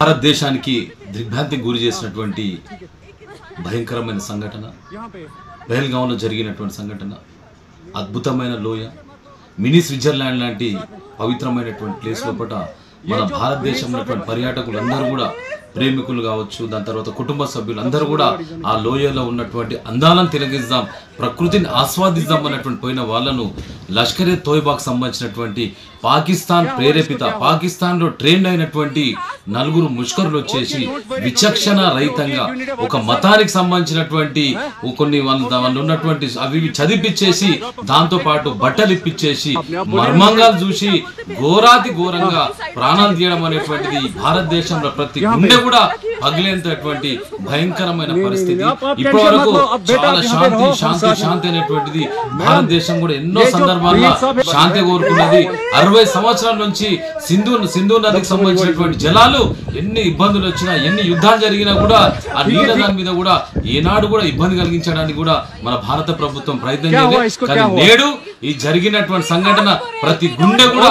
భారతదేశానికి దిగ్భ్రాంతికి గురి చేసినటువంటి భయంకరమైన సంఘటన పహల్గాంలో జరిగినటువంటి సంఘటన అద్భుతమైన లోయ మినీ స్విట్జర్లాండ్ లాంటి పవిత్రమైనటువంటి ప్లేస్ లోపల మన భారతదేశంలో ఉన్నటువంటి పర్యాటకులందరూ కూడా ప్రేమికులు కావచ్చు దాని తర్వాత కుటుంబ సభ్యులందరూ కూడా ఆ లోయలో ఉన్నటువంటి అందాలను తిలకిద్దాం ప్రకృతిని ఆస్వాదిద్దాం అన్నటువంటి పోయిన వాళ్ళను లష్కరే తోయిబాకు సంబంధించినటువంటి పాకిస్తాన్ ప్రేరేపిత పాకిస్తాన్లో ట్రైన్ అయినటువంటి నలుగురు ముష్కరులు వచ్చేసి విచక్షణ రహితంగా ఒక మతానికి సంబంధించినటువంటి కొన్ని వాళ్ళు ఉన్నటువంటి అవి చదివిపించేసి దాంతో పాటు బట్టలు ఇప్పించేసి మర్మంగాలు చూసి ఘోరాతి ఘోరంగా ప్రాణాలు తీయడం అనేటువంటిది భారతదేశంలో ప్రతి గుండె కూడా పగిలేంతటువంటి భయంకరమైన పరిస్థితి. ఇప్పటి వరకు చాలా శాంతి శాంతి శాంతి అనేటువంటిది భారతదేశం కూడా ఎన్నో సందర్భాల్లో శాంతి కోరుకున్నది. 60 సంవత్సరాల నుంచి సింధు నదికి సంబంధించినటువంటి జలాలు ఎన్ని ఇబ్బందులు వచ్చినా ఎన్ని యుద్ధాలు జరిగినా కూడా ఆ నీళ్ళ దాని మీద కూడా ఏనాడు కూడా ఇబ్బంది కలిగించడానికి కూడా మన భారత ప్రభుత్వం ప్రయత్నం చేయలేదు. కానీ నేడు ఈ జరిగినటువంటి సంఘటన ప్రతి గుండె కూడా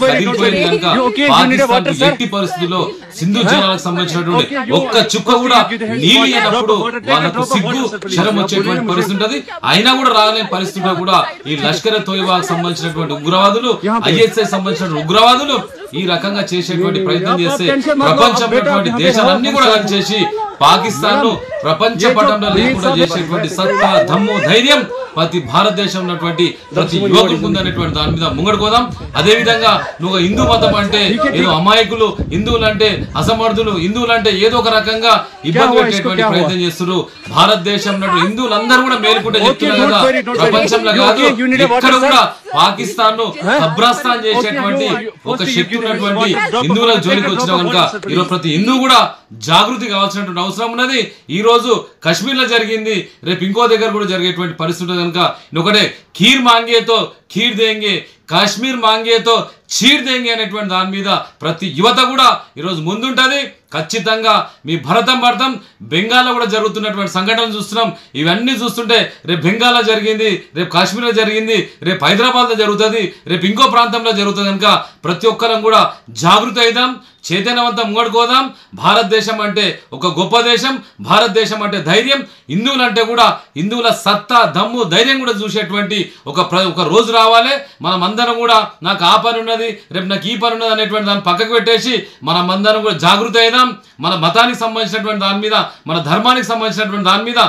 కదిలిపోయింది కనుక పాకిస్తాన్ ఎట్టి పరిస్థితుల్లో సింధు జలాలకు సంబంధించినటువంటి ఒక్క చుక్క కూడా నీళ్ళు అయినప్పుడు వాళ్ళకు సిగ్గు శరం వచ్చేటువంటి పరిస్థితి ఉంటది. అయినా కూడా రాలేని పరిస్థితుల్లో కూడా ఈ లష్కరే తోయిబాకు సంబంధించినటువంటి ఉగ్రవాదులు ఐఎస్ఐ సంబంధించిన ఉగ్రవాదులు ఈ రకంగా చేసేటువంటి ప్రయత్నం చేస్తే ప్రపంచంలో దేశాలన్నీ కూడా కలిసి పాకిస్తాన్ ను ప్రపంచ పటంలో లేకుండా చేసేటువంటి సత్తా దమ్ము ధైర్యం ప్రతి భారతదేశం ఉన్నటువంటి ప్రతి యువకులకు ఉందనేటువంటి దాని మీద ముంగడుకోదాం. అదే విధంగా నువ్వు హిందూ మతం అంటే ఏదో అమాయకులు, హిందువులు అంటే అసమర్థులు, హిందువులు అంటే ఏదో ఒక రకంగా ఇబ్బంది పెట్టేటువంటి ప్రయత్నం చేస్తున్నారు. భారతదేశంలో హిందువులందరూ కూడా మేలుకుంటే చెప్తున్నారు కదా, ప్రపంచంలో కాదు ఎక్కడ కూడా పాకిస్తాన్ ను కబ్రాస్థాన్ చేసేటువంటి ఒక శక్తి ఉన్నటువంటి హిందువుల జోలికి వచ్చిన కనుక ఈరోజు ప్రతి హిందూ కూడా జాగృతి కావాల్సినటువంటి అవసరం ఉన్నది. ఈ రోజు కశ్మీర్ లో జరిగింది, రేపు ఇంకో దగ్గర కూడా జరిగేటువంటి పరిస్థితి కనుక ఒకటే ఖీర్ మాంగేతో ఖీర్ దేంగే, కాశ్మీర్ మాంగేతో చీర్ దేంగే అనేటువంటి దాని మీద ప్రతి యువత కూడా ఈరోజు ముందుంటది. ఖచ్చితంగా మీ భరతం బెంగాల్లో కూడా జరుగుతున్నటువంటి సంఘటనలు చూస్తున్నాం. ఇవన్నీ చూస్తుంటే రేపు బెంగాల్లో జరిగింది, రేపు కాశ్మీర్లో జరిగింది, రేపు హైదరాబాద్లో జరుగుతుంది, రేపు ఇంకో ప్రాంతంలో జరుగుతుంది కనుక ప్రతి ఒక్కరం కూడా జాగృతి అయిదాం, చైతన్యవంతం ముంగడుకోదాం. భారతదేశం అంటే ఒక గొప్ప దేశం, భారతదేశం అంటే ధైర్యం, హిందువులు అంటే కూడా హిందువుల సత్తా దమ్ము ధైర్యం కూడా చూసేటువంటి ఒక రోజు రావాలి. మనం అందరం కూడా నాకు ఆ పని ఉన్నది, రేపు నాకు ఈ పని ఉన్నది అనేటువంటి దాన్ని పక్కకు పెట్టేసి మనం అందరం కూడా జాగృతి అయిదాం. మన మతానికి సంబంధించినటువంటి దాని మీద, మన ధర్మానికి సంబంధించినటువంటి దాని మీద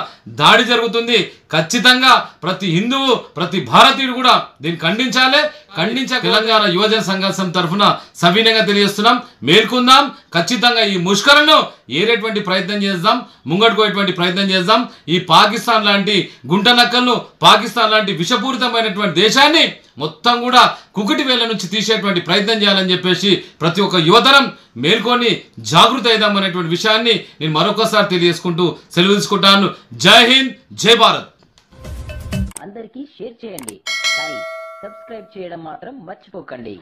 దాడి జరుగుతుంది. ఖచ్చితంగా ప్రతి హిందువు ప్రతి భారతీయుడు కూడా దీన్ని ఖండించాలి. తెలంగాణ యువజన సంఘం తరఫున సవినయంగా తెలియజేస్తున్నాం. మేల్కొందాం, ఖచ్చితంగా ఈ ముష్కరను ఏరేటువంటి ప్రయత్నం చేద్దాం, ముంగడుకోయేటువంటి ప్రయత్నం చేద్దాం. ఈ పాకిస్తాన్ లాంటి గుంట నక్కలను, పాకిస్తాన్ లాంటి విషపూరితమైనటువంటి దేశాన్ని మొత్తం కూడా కుకుటి వేల నుంచి తీసేటువంటి ప్రయత్నం చేయాలని చెప్పేసి ప్రతి ఒక్క యువతరం మేల్కొని జాగృతి అయిదాం అనేటువంటి విషయాన్ని నేను మరొకసారి తెలియజేసుకుంటూ సెలవు తీసుకుంటాను. జై హింద్, జై భారత్. అందరికీ షేర్ చేయండి, కానీ సబ్స్క్రైబ్ చేయడం మాత్రం మర్చిపోకండి.